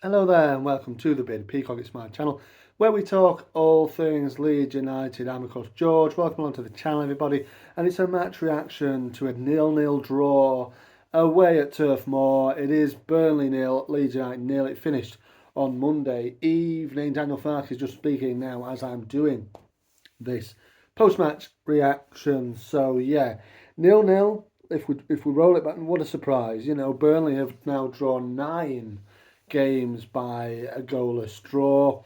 Hello there and welcome to the Bid Peacock, it's my channel where we talk all things Leeds United. I'm of course George, welcome along to the channel everybody, and it's a match reaction to a 0-0 draw away at Turf Moor. It is Burnley 0, Leeds United 0. It finished on Monday evening. Daniel Farke is just speaking now as I'm doing this post-match reaction. So yeah, 0-0. If we roll it back, what a surprise. You know, Burnley have now drawn 9 games by a goalless draw.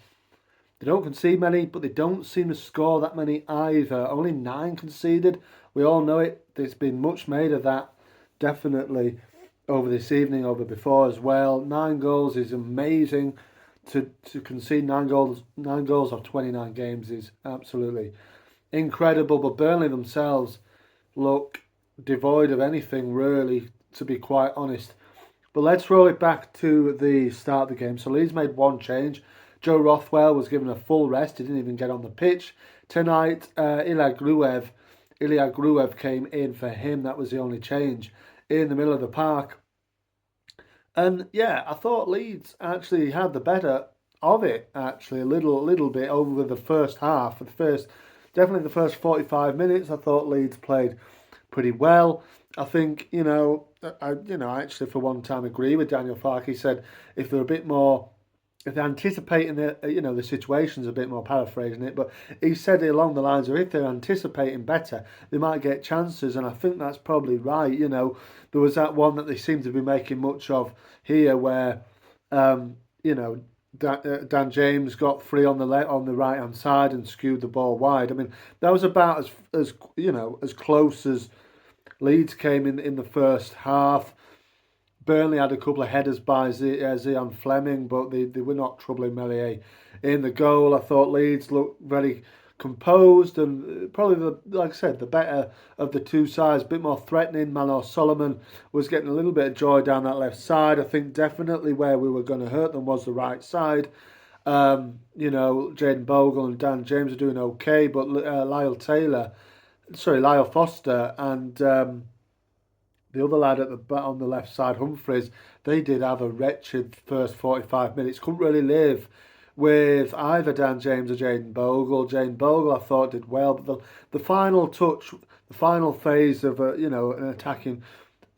They don't concede many, but they don't seem to score that many either. Only 9 conceded. We all know it. There's been much made of that, definitely, over this evening, over before as well. 9 goals is amazing. To concede 9 goals of 29 games is absolutely incredible. But Burnley themselves look devoid of anything, really, to be quite honest. But let's roll it back to the start of the game. So Leeds made one change. Joe Rothwell was given a full rest. He didn't even get on the pitch. Tonight, Ilya Gruev came in for him. That was the only change in the middle of the park. And yeah, I thought Leeds actually had the better of it, actually, a little bit over the first half. Definitely the first 45 minutes, I thought Leeds played pretty well. I think, I actually for one time agree with Daniel Farke. He said if they're a bit more, if they're anticipating the situations a bit more, paraphrasing it, but he said it along the lines of if they're anticipating better, they might get chances, and I think that's probably right. There was that one that they seem to be making much of here where, Dan James got free on the right hand side and skewed the ball wide. I mean, that was about as close as Leeds came in the first half. Burnley had a couple of headers by Zian Fleming, but they were not troubling Meslier in the goal. I thought Leeds looked very composed and probably, like I said, the better of the two sides, a bit more threatening. Manor Solomon was getting a little bit of joy down that left side. I think definitely where we were going to hurt them was the right side. Jaden Bogle and Dan James are doing okay, but Lyle Foster and the other lad on the left side, Humphreys, they did have a wretched first 45 minutes. Couldn't really live with either Dan James or Jaden Bogle. Jaden Bogle, I thought, did well, but the final touch, the final phase of an attacking,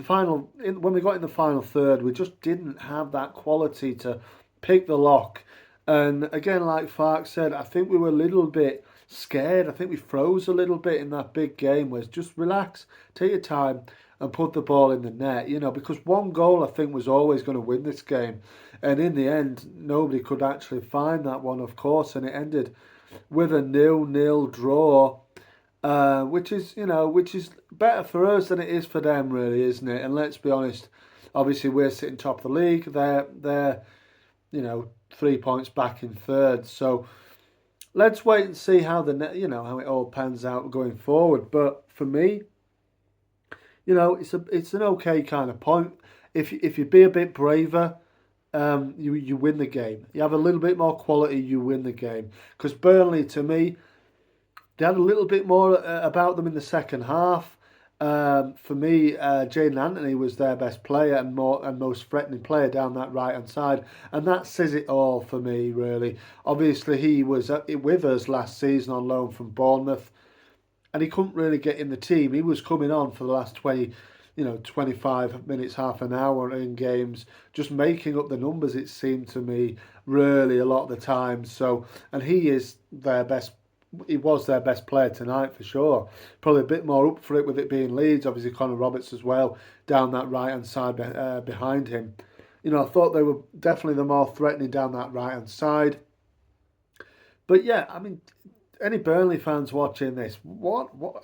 when we got in the final third, we just didn't have that quality to pick the lock. And again, like Farke said, I think we were a little bit scared. I think we froze a little bit in that big game. Was just relax, take your time, and put the ball in the net. Because one goal I think was always going to win this game, and in the end, nobody could actually find that one, of course, and it ended with a 0-0 draw, which is better for us than it is for them, really, isn't it? And let's be honest, obviously we're sitting top of the league. They're 3 points back in third. So let's wait and see how how it all pans out going forward. But for me, it's an okay kind of point. If you be a bit braver, you win the game. You have a little bit more quality, you win the game. Because Burnley, to me, they had a little bit more about them in the second half. For me, Jaden Anthony was their best player and most threatening player down that right hand side, and that says it all for me, really. Obviously, he was with us last season on loan from Bournemouth, and he couldn't really get in the team. He was coming on for the last 25 minutes, half an hour in games, just making up the numbers, it seemed to me, really, a lot of the time. So, and he was their best player tonight for sure. Probably a bit more up for it with it being Leeds. Obviously, Connor Roberts as well down that right hand side behind him. I thought they were definitely the more threatening down that right hand side. But yeah, I mean, any Burnley fans watching this,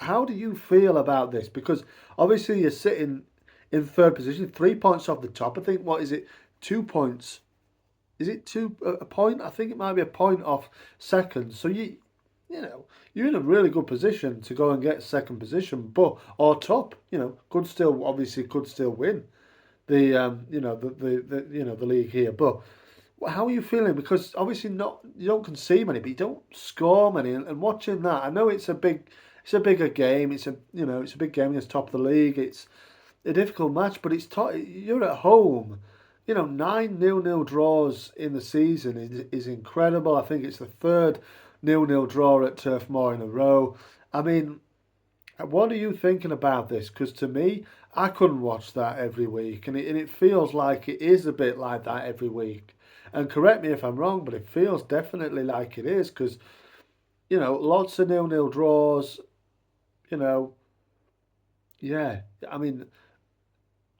how do you feel about this? Because obviously you're sitting in third position, 3 points off the top. I think, what is it, 2 points? Is it a point? I think it might be a point off second. So you're in a really good position to go and get second position, or top. Could still win the league here. But how are you feeling? Because obviously you don't concede many, but you don't score many. And watching that, I know it's a bigger game. It's a big game against top of the league. It's a difficult match, but you're at home. nine nil-nil draws in the season is incredible. I think it's the third nil-nil draw at Turf Moor in a row. I mean, what are you thinking about this? Because to me, I couldn't watch that every week, and it feels like it is a bit like that every week. And correct me if I'm wrong, but it feels definitely like it is because, lots of nil-nil draws, you know, yeah. I mean,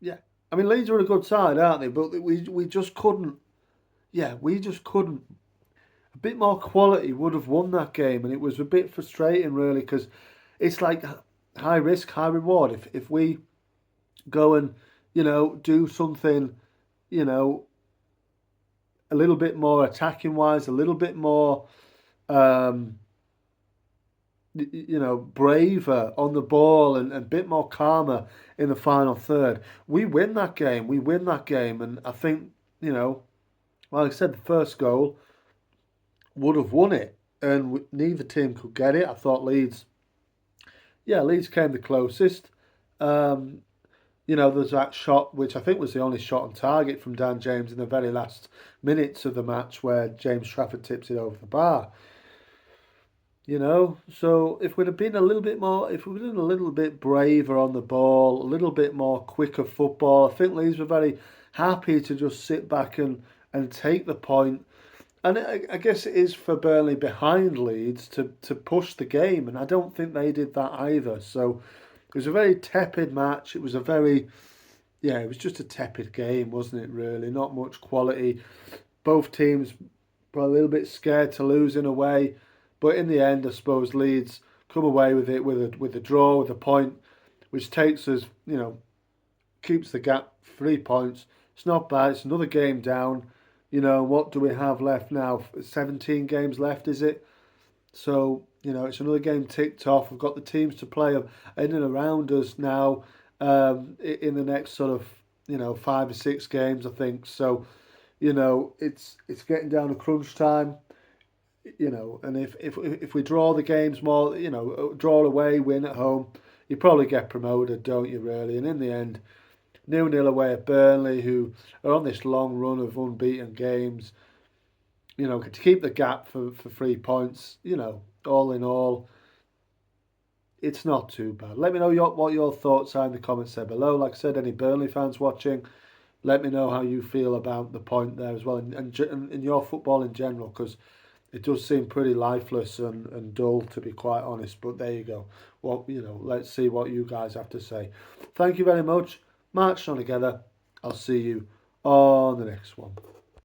yeah. I mean, Leeds are a good side, aren't they? But we just couldn't, yeah, we just couldn't. A bit more quality would have won that game, and it was a bit frustrating, really, because it's like high risk, high reward. If we go and do something, you know a little bit more attacking wise, a little bit more um, braver on the ball and a bit more calmer in the final third, we win that game. We win that game, and I think like I said, the first goal would have won it, and neither team could get it. I thought Leeds came the closest. Um, there's that shot, which I think was the only shot on target from Dan James in the very last minutes of the match where James Trafford tips it over the bar. So if we'd have been a little bit more, if we'd been a little bit braver on the ball, a little bit more quicker football, I think Leeds were very happy to just sit back and take the point. And I guess it is for Burnley behind Leeds to push the game, and I don't think they did that either. So it was a very tepid match. It was a very, yeah, it was just a tepid game, wasn't it, really? Not much quality. Both teams were a little bit scared to lose in a way. But in the end, I suppose Leeds come away with it with a draw, with a point, which takes us, keeps the gap 3 points. It's not bad. It's another game down. What do we have left now? 17 games left, is it? So, it's another game ticked off. We've got the teams to play in and around us now in the next sort of, 5 or 6 games, I think. So, it's getting down to crunch time, and if we draw the games more, draw away, win at home, you probably get promoted, don't you, really? And in the end, 0-0 away at Burnley, who are on this long run of unbeaten games, to keep the gap for 3 points, all in all, it's not too bad. Let me know what your thoughts are in the comments there below. Like I said, any Burnley fans watching, let me know how you feel about the point there as well, and your football in general, because it does seem pretty lifeless and dull, to be quite honest. But there you go. Well, let's see what you guys have to say. Thank you very much. March on together. I'll see you on the next one.